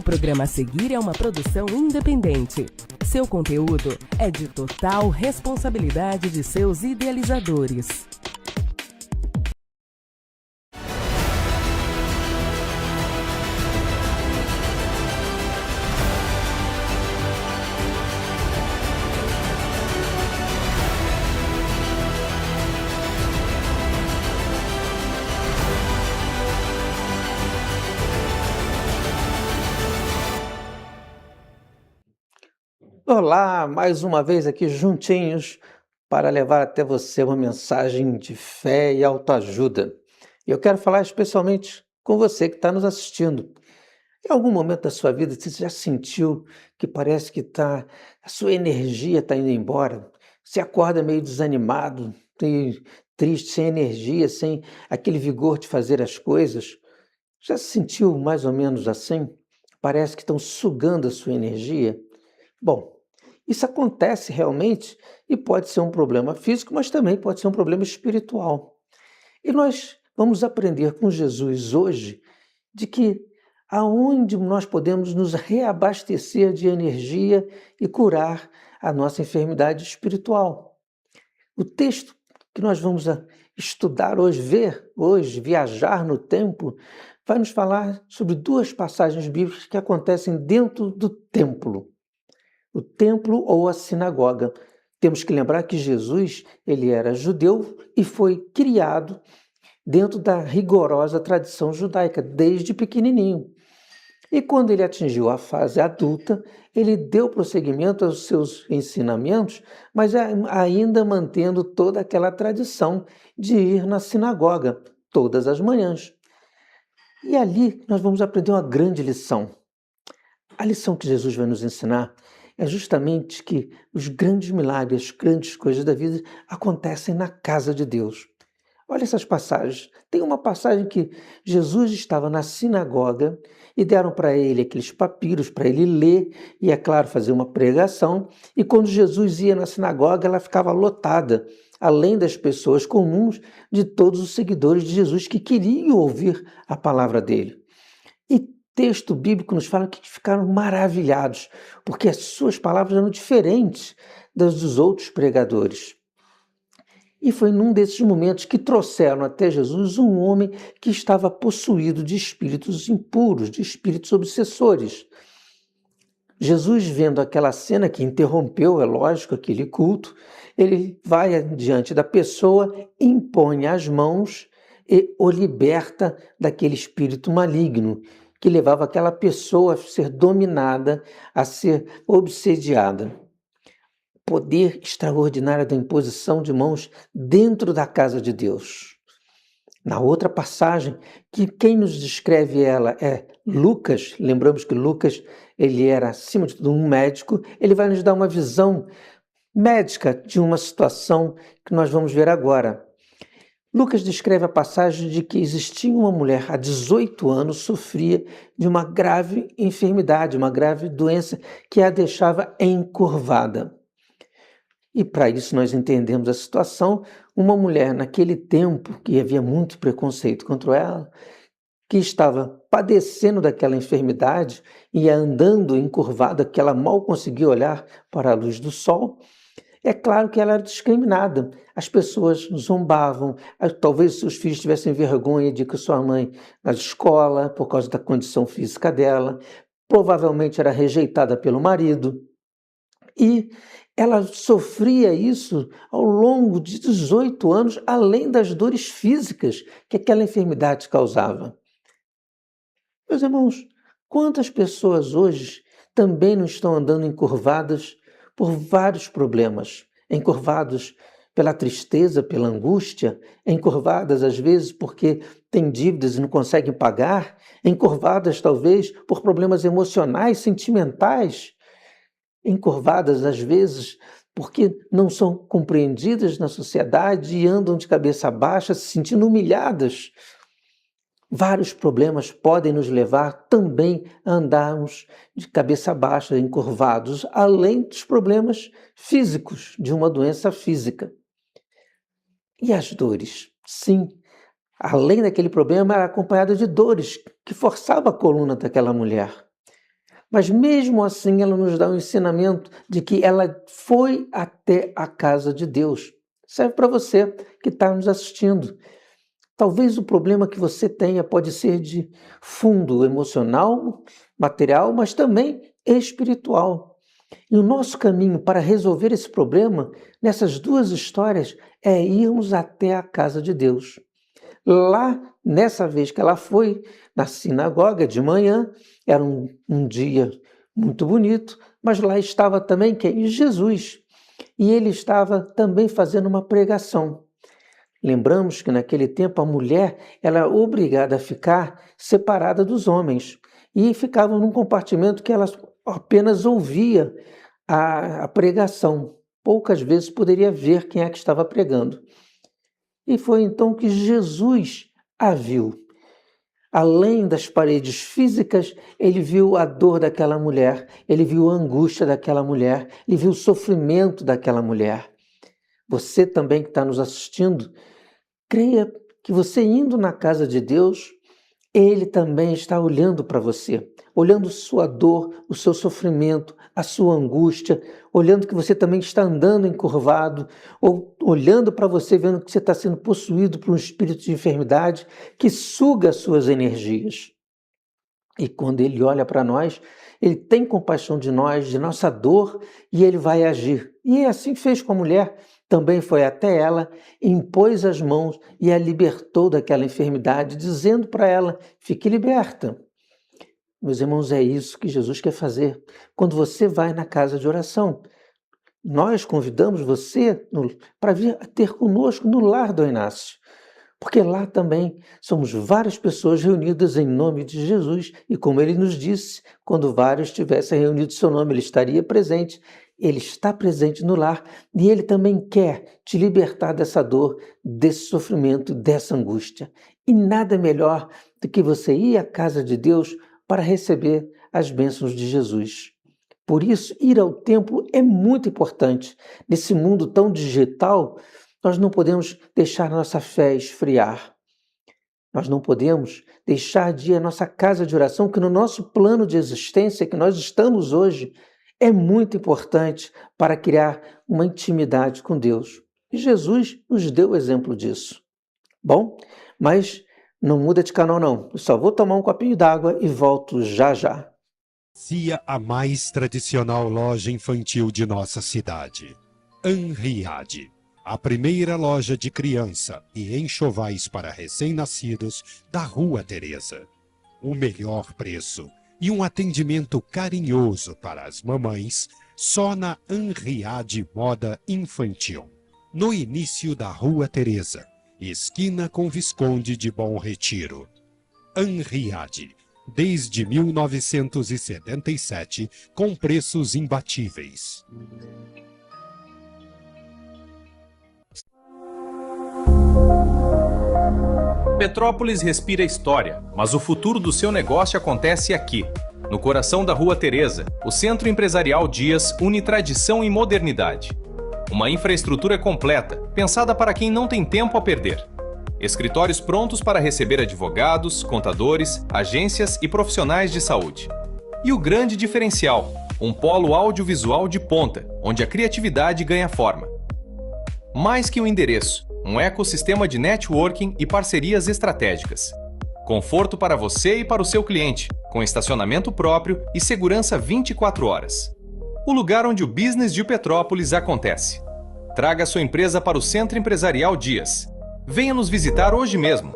programa a seguir é uma produção independente. Seu conteúdo é de total responsabilidade de seus idealizadores. Olá, mais uma vez aqui juntinhos para levar até você uma mensagem de fé e autoajuda. E eu quero falar especialmente com você que está nos assistindo. Em algum momento da sua vida você já sentiu que parece que a sua energia está indo embora? Você acorda meio desanimado, meio triste, sem energia, sem aquele vigor de fazer as coisas? Já se sentiu mais ou menos assim? Parece que estão sugando a sua energia? Bom, isso acontece realmente e pode ser um problema físico, mas também pode ser um problema espiritual. E nós vamos aprender com Jesus hoje de que aonde nós podemos nos reabastecer de energia e curar a nossa enfermidade espiritual. O texto que nós vamos estudar hoje, ver hoje, viajar no tempo, vai nos falar sobre duas passagens bíblicas que acontecem dentro do templo. O templo ou a sinagoga. Temos que lembrar que Jesus, ele era judeu e foi criado dentro da rigorosa tradição judaica, desde pequenininho. E quando ele atingiu a fase adulta, ele deu prosseguimento aos seus ensinamentos, mas ainda mantendo toda aquela tradição de ir na sinagoga todas as manhãs. E ali nós vamos aprender uma grande lição. A lição que Jesus vai nos ensinar é justamente que os grandes milagres, as grandes coisas da vida acontecem na casa de Deus. Olha essas passagens. Tem uma passagem que Jesus estava na sinagoga e deram para ele aqueles papiros para ele ler e, é claro, fazer uma pregação. E quando Jesus ia na sinagoga, ela ficava lotada, além das pessoas comuns, de todos os seguidores de Jesus que queriam ouvir a palavra dele. E texto bíblico nos fala que ficaram maravilhados, porque as suas palavras eram diferentes das dos outros pregadores. E foi num desses momentos que trouxeram até Jesus um homem que estava possuído de espíritos impuros, de espíritos obsessores. Jesus, vendo aquela cena que interrompeu, é lógico, aquele culto, ele vai diante da pessoa, impõe as mãos e o liberta daquele espírito maligno que levava aquela pessoa a ser dominada, a ser obsediada. Poder extraordinário da imposição de mãos dentro da casa de Deus. Na outra passagem, que quem nos descreve ela é Lucas, lembramos que Lucas ele era, acima de tudo, um médico, ele vai nos dar uma visão médica de uma situação que nós vamos ver agora. Lucas descreve a passagem de que existia uma mulher há 18 anos sofria de uma grave enfermidade, uma grave doença que a deixava encurvada. E para isso nós entendemos a situação, uma mulher naquele tempo, que havia muito preconceito contra ela, que estava padecendo daquela enfermidade e andando encurvada, que ela mal conseguia olhar para a luz do sol. É claro que ela era discriminada. As pessoas zombavam, talvez seus filhos tivessem vergonha de que sua mãe na escola, por causa da condição física dela, provavelmente era rejeitada pelo marido. E ela sofria isso ao longo de 18 anos, além das dores físicas que aquela enfermidade causava. Meus irmãos, quantas pessoas hoje também não estão andando encurvadas por vários problemas, encurvados pela tristeza, pela angústia, encurvadas às vezes porque têm dívidas e não conseguem pagar, encurvadas talvez por problemas emocionais, sentimentais, encurvadas às vezes porque não são compreendidas na sociedade e andam de cabeça baixa, se sentindo humilhadas. Vários problemas podem nos levar também a andarmos de cabeça baixa, encurvados, além dos problemas físicos, de uma doença física. E as dores? Sim, além daquele problema, era acompanhada de dores que forçavam a coluna daquela mulher. Mas mesmo assim ela nos dá um ensinamento de que ela foi até a casa de Deus. Serve para você que está nos assistindo. Talvez o problema que você tenha pode ser de fundo emocional, material, mas também espiritual. E o nosso caminho para resolver esse problema, nessas duas histórias, é irmos até a casa de Deus. Lá, nessa vez que ela foi na sinagoga de manhã, era um dia muito bonito, mas lá estava também quem? Jesus. E ele estava também fazendo uma pregação. Lembramos que naquele tempo a mulher ela era obrigada a ficar separada dos homens e ficava num compartimento que ela apenas ouvia a pregação. Poucas vezes poderia ver quem é que estava pregando. E foi então que Jesus a viu. Além das paredes físicas, ele viu a dor daquela mulher, ele viu a angústia daquela mulher, ele viu o sofrimento daquela mulher. Você também que está nos assistindo, creia que você indo na casa de Deus, Ele também está olhando para você, olhando sua dor, o seu sofrimento, a sua angústia, olhando que você também está andando encurvado, ou olhando para você, vendo que você está sendo possuído por um espírito de enfermidade que suga as suas energias. E quando Ele olha para nós, Ele tem compaixão de nós, de nossa dor, e Ele vai agir. E assim fez com a mulher. Também foi até ela, impôs as mãos e a libertou daquela enfermidade, dizendo para ela: fique liberta. Meus irmãos, é isso que Jesus quer fazer quando você vai na casa de oração. Nós convidamos você para vir ter conosco no lar do Inácio, porque lá também somos várias pessoas reunidas em nome de Jesus, e como ele nos disse, quando vários estivessem reunidos em seu nome, ele estaria presente. Ele está presente no lar e ele também quer te libertar dessa dor, desse sofrimento, dessa angústia. E nada melhor do que você ir à casa de Deus para receber as bênçãos de Jesus. Por isso, ir ao templo é muito importante. Nesse mundo tão digital, nós não podemos deixar nossa fé esfriar. Nós não podemos deixar de ir à nossa casa de oração, que no nosso plano de existência que nós estamos hoje, é muito importante para criar uma intimidade com Deus. E Jesus nos deu o exemplo disso. Bom, mas não muda de canal não. Eu só vou tomar um copinho d'água e volto já já. Cia a mais tradicional loja infantil de nossa cidade. Anriade, a primeira loja de criança e enxovais para recém-nascidos da Rua Teresa. O melhor preço e um atendimento carinhoso para as mamães só na Anriade Moda Infantil, no início da Rua Teresa, esquina com Visconde de Bom Retiro. Anriade, desde 1977, com preços imbatíveis. Petrópolis respira história, mas o futuro do seu negócio acontece aqui. No coração da Rua Teresa, o Centro Empresarial Dias une tradição e modernidade. Uma infraestrutura completa, pensada para quem não tem tempo a perder. Escritórios prontos para receber advogados, contadores, agências e profissionais de saúde. E o grande diferencial, um polo audiovisual de ponta, onde a criatividade ganha forma. Mais que um endereço, um ecossistema de networking e parcerias estratégicas. Conforto para você e para o seu cliente, com estacionamento próprio e segurança 24 horas. O lugar onde o business de Petrópolis acontece. Traga sua empresa para o Centro Empresarial Dias. Venha nos visitar hoje mesmo.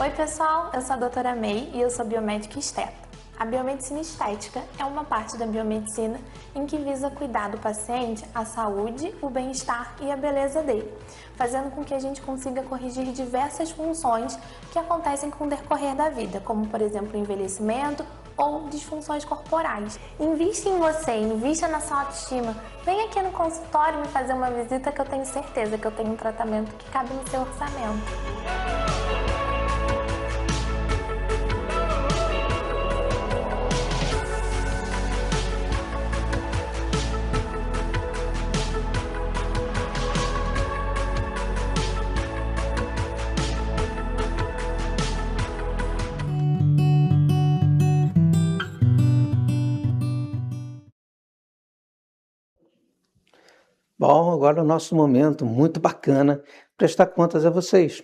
Oi pessoal, eu sou a doutora May e eu sou biomédica esteta. A biomedicina estética é uma parte da biomedicina em que visa cuidar do paciente, a saúde, o bem-estar e a beleza dele, fazendo com que a gente consiga corrigir diversas funções que acontecem com o decorrer da vida, como por exemplo o envelhecimento ou disfunções corporais. Invista em você, invista na sua autoestima. Vem aqui no consultório me fazer uma visita que eu tenho certeza que eu tenho um tratamento que cabe no seu orçamento. Bom, agora é o nosso momento muito bacana prestar contas a vocês.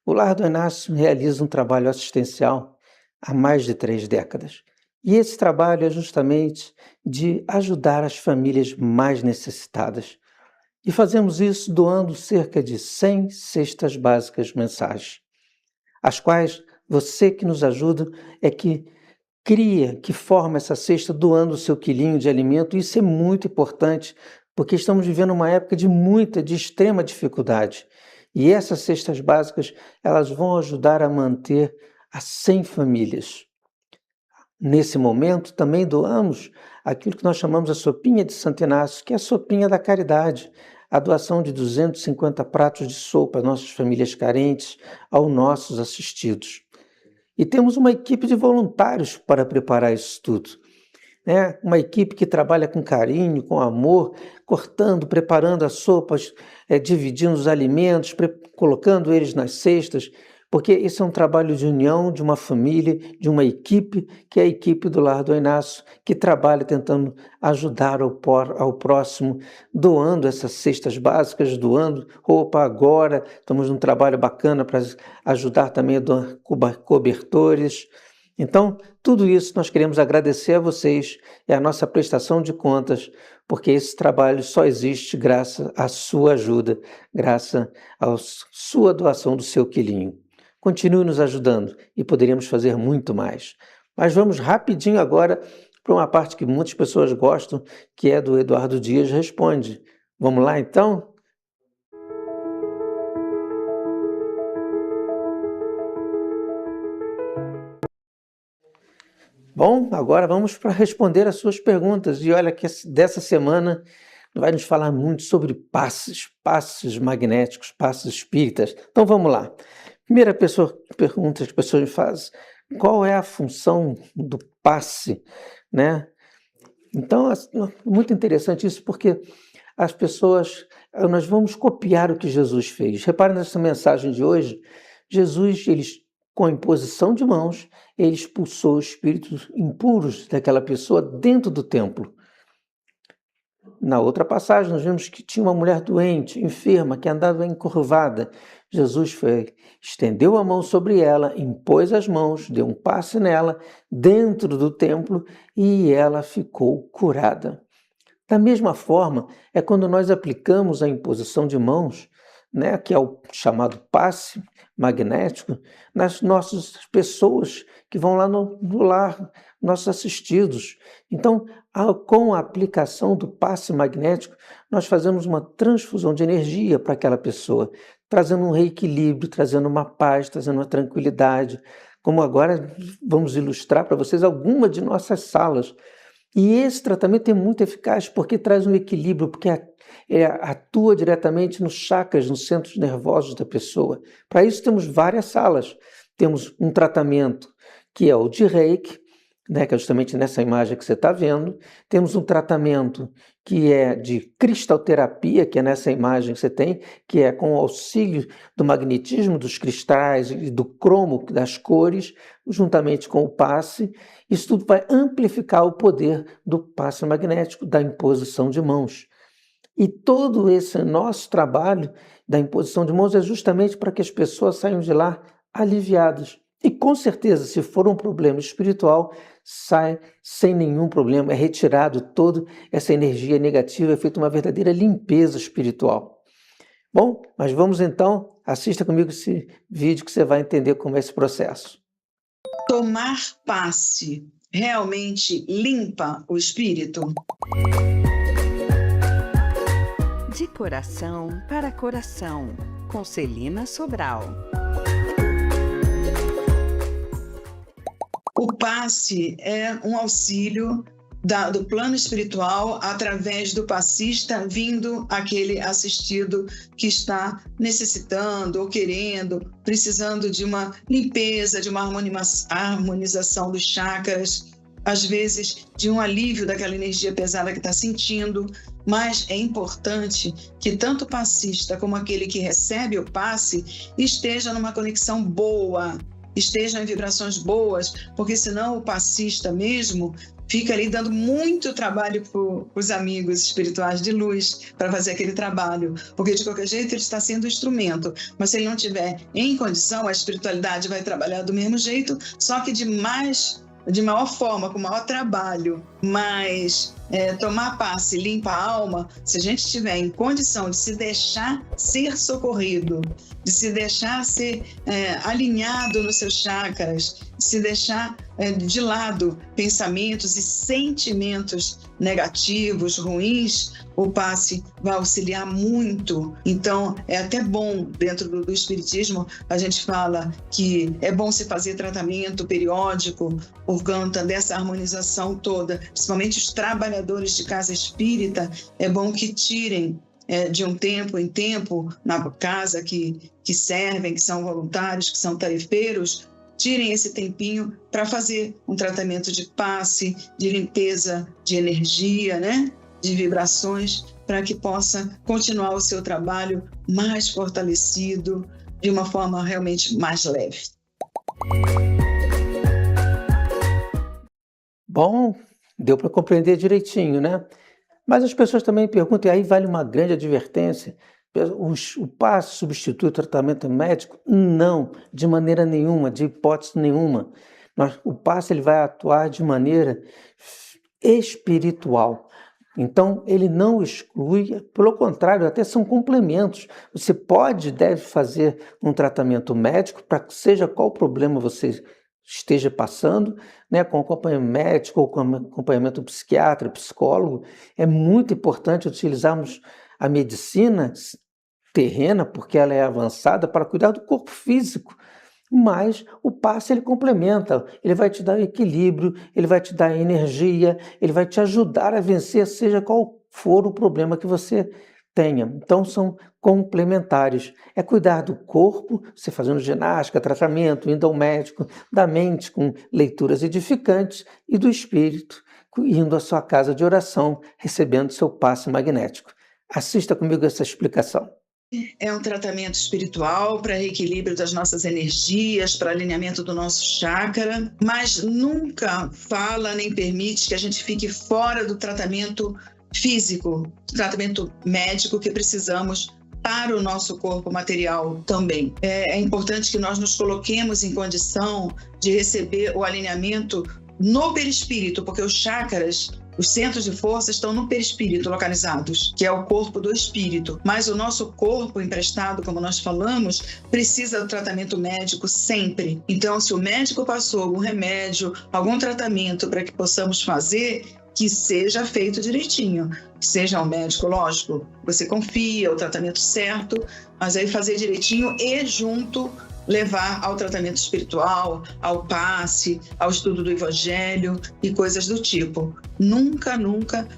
O Lar do Inácio realiza um trabalho assistencial há mais de 3 décadas. E esse trabalho é justamente de ajudar as famílias mais necessitadas. E fazemos isso doando cerca de 100 cestas básicas mensais, as quais você que nos ajuda é que cria, que forma essa cesta doando o seu quilinho de alimento. Isso é muito importante, porque estamos vivendo uma época de extrema dificuldade. E essas cestas básicas, elas vão ajudar a manter as 100 famílias. Nesse momento, também doamos aquilo que nós chamamos a sopinha de Santo Inácio, que é a sopinha da caridade, a doação de 250 pratos de sopa às nossas famílias carentes, aos nossos assistidos. E temos uma equipe de voluntários para preparar isso tudo. Uma equipe que trabalha com carinho, com amor, cortando, preparando as sopas, dividindo os alimentos, colocando eles nas cestas, porque esse é um trabalho de união, de uma família, de uma equipe, que é a equipe do Lar do Inácio, que trabalha tentando ajudar ao próximo, doando essas cestas básicas, doando roupa agora. Estamos num trabalho bacana para ajudar também a doar cobertores. Então, tudo isso nós queremos agradecer a vocês e a nossa prestação de contas, porque esse trabalho só existe graças à sua ajuda, graças à sua doação do seu quilinho. Continue nos ajudando e poderíamos fazer muito mais. Mas vamos rapidinho agora para uma parte que muitas pessoas gostam, que é do Eduardo Dias Responde. Vamos lá então? Bom, agora vamos para responder as suas perguntas. E olha que dessa semana vai nos falar muito sobre passes magnéticos, passes espíritas. Então vamos lá. Primeira pergunta que as pessoas me fazem: qual é a função do passe? Então, muito interessante isso, porque as pessoas, nós vamos copiar o que Jesus fez. Reparem nessa mensagem de hoje, Jesus, com a imposição de mãos, ele expulsou os espíritos impuros daquela pessoa dentro do templo. Na outra passagem, nós vimos que tinha uma mulher doente, enferma, que andava encurvada. Jesus estendeu a mão sobre ela, impôs as mãos, deu um passe nela, dentro do templo, e ela ficou curada. Da mesma forma, é quando nós aplicamos a imposição de mãos, que é o chamado passe magnético, nas nossas pessoas que vão lá no lar, nossos assistidos. Então, com a aplicação do passe magnético, nós fazemos uma transfusão de energia para aquela pessoa, trazendo um reequilíbrio, trazendo uma paz, trazendo uma tranquilidade. Como agora vamos ilustrar para vocês alguma de nossas salas. E esse tratamento é muito eficaz porque traz um equilíbrio, porque atua diretamente nos chakras, nos centros nervosos da pessoa. Para isso temos várias salas. Temos um tratamento que é o de Reiki, que é justamente nessa imagem que você está vendo. Temos um tratamento que é de cristalterapia, que é nessa imagem que você tem, que é com o auxílio do magnetismo dos cristais e do cromo das cores, juntamente com o passe. Isso tudo vai amplificar o poder do passe magnético, da imposição de mãos. E todo esse nosso trabalho da imposição de mãos é justamente para que as pessoas saiam de lá aliviadas. E com certeza, se for um problema espiritual, sai sem nenhum problema, é retirado toda essa energia negativa, é feita uma verdadeira limpeza espiritual. Bom, mas vamos então, assista comigo esse vídeo que você vai entender como é esse processo. Tomar passe realmente limpa o espírito? De coração para coração, com Celina Sobral. O passe é um auxílio do plano espiritual através do passista vindo aquele assistido que está necessitando ou querendo, precisando de uma limpeza, de uma harmonização dos chakras, às vezes de um alívio daquela energia pesada que está sentindo. Mas é importante que tanto o passista como aquele que recebe o passe esteja numa conexão boa, esteja em vibrações boas, porque senão o passista mesmo fica ali dando muito trabalho para os amigos espirituais de luz para fazer aquele trabalho, porque de qualquer jeito ele está sendo instrumento, mas se ele não tiver em condição, a espiritualidade vai trabalhar do mesmo jeito, só que de maior forma, com maior trabalho. Mas tomar passe limpa a alma, se a gente estiver em condição de se deixar ser socorrido, de se deixar ser alinhado nos seus chakras, de se deixar de lado pensamentos e sentimentos negativos, ruins, o passe vai auxiliar muito. Então, é até bom, dentro do Espiritismo, a gente fala que é bom se fazer tratamento periódico por conta dessa harmonização toda, principalmente os trabalhadores de casa espírita, é bom que tirem de um tempo em tempo, na casa que servem, que são voluntários, que são tarefeiros, tirem esse tempinho para fazer um tratamento de passe, de limpeza de energia, né? De vibrações, para que possa continuar o seu trabalho mais fortalecido, de uma forma realmente mais leve. Bom, deu para compreender direitinho, né? Mas as pessoas também perguntam, e aí vale uma grande advertência, o passe substitui o tratamento médico? Não, de maneira nenhuma, de hipótese nenhuma. O passe ele vai atuar de maneira espiritual. Então, ele não exclui, pelo contrário, até são complementos. Você deve fazer um tratamento médico para que seja qual problema você esteja passando, né, com acompanhamento médico ou com acompanhamento psiquiatra, psicólogo. É muito importante utilizarmos a medicina terrena, porque ela é avançada, para cuidar do corpo físico. Mas o passe ele complementa, ele vai te dar equilíbrio, ele vai te dar energia, ele vai te ajudar a vencer, seja qual for o problema que você tenha. Então são complementares. É cuidar do corpo, você fazendo ginástica, tratamento, indo ao médico, da mente com leituras edificantes e do espírito, indo à sua casa de oração, recebendo seu passe magnético. Assista comigo essa explicação. É um tratamento espiritual para reequilíbrio das nossas energias, para alinhamento do nosso chakra, mas nunca fala nem permite que a gente fique fora do tratamento físico, do tratamento médico que precisamos para o nosso corpo material também. É importante que nós nos coloquemos em condição de receber o alinhamento no perispírito, porque os chakras, os centros de força estão no perispírito localizados, que é o corpo do espírito. Mas o nosso corpo emprestado, como nós falamos, precisa do tratamento médico sempre. Então, se o médico passou algum remédio, algum tratamento para que possamos fazer, que seja feito direitinho. Que seja um médico, lógico, você confia, o tratamento certo, mas aí fazer direitinho e junto levar ao tratamento espiritual, ao passe, ao estudo do evangelho e coisas do tipo. Nunca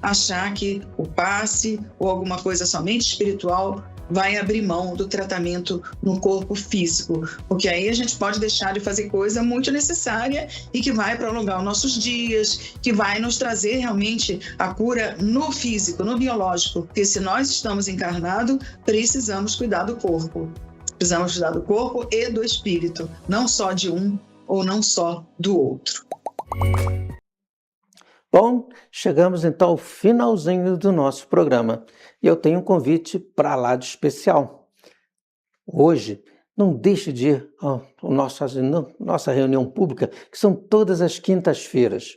achar que o passe ou alguma coisa somente espiritual vai abrir mão do tratamento no corpo físico, porque aí a gente pode deixar de fazer coisa muito necessária e que vai prolongar os nossos dias, que vai nos trazer realmente a cura no físico, no biológico, porque se nós estamos encarnados, precisamos cuidar do corpo. Precisamos cuidar do corpo e do espírito, não só de um ou não só do outro. Bom, chegamos então ao finalzinho do nosso programa e eu tenho um convite para lá de especial. Hoje, não deixe de ir à nossa reunião pública, que são todas as quintas-feiras.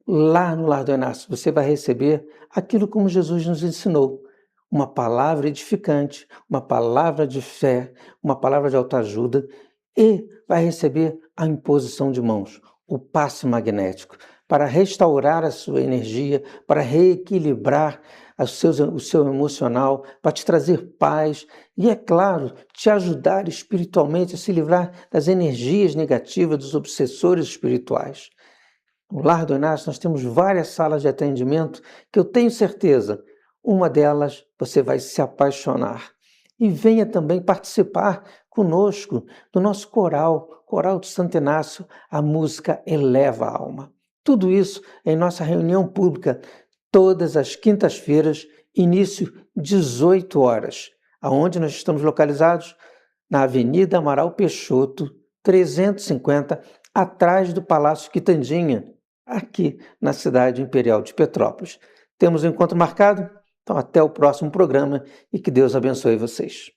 Lá no Lar do Inácio, você vai receber aquilo como Jesus nos ensinou. Uma palavra edificante, uma palavra de fé, uma palavra de autoajuda e vai receber a imposição de mãos. o passe magnético, para restaurar a sua energia, para reequilibrar o seu emocional, para te trazer paz e, é claro, te ajudar espiritualmente a se livrar das energias negativas dos obsessores espirituais. No Lar do Inácio nós temos várias salas de atendimento que eu tenho certeza, uma delas você vai se apaixonar. E venha também participar conosco do nosso coral de Santo Inácio, a música Eleva a Alma. Tudo isso em nossa reunião pública, todas as quintas-feiras, início 18 horas. Aonde nós estamos localizados? Na Avenida Amaral Peixoto, 350, atrás do Palácio Quitandinha, aqui na cidade imperial de Petrópolis. Temos um encontro marcado? Então até o próximo programa e que Deus abençoe vocês.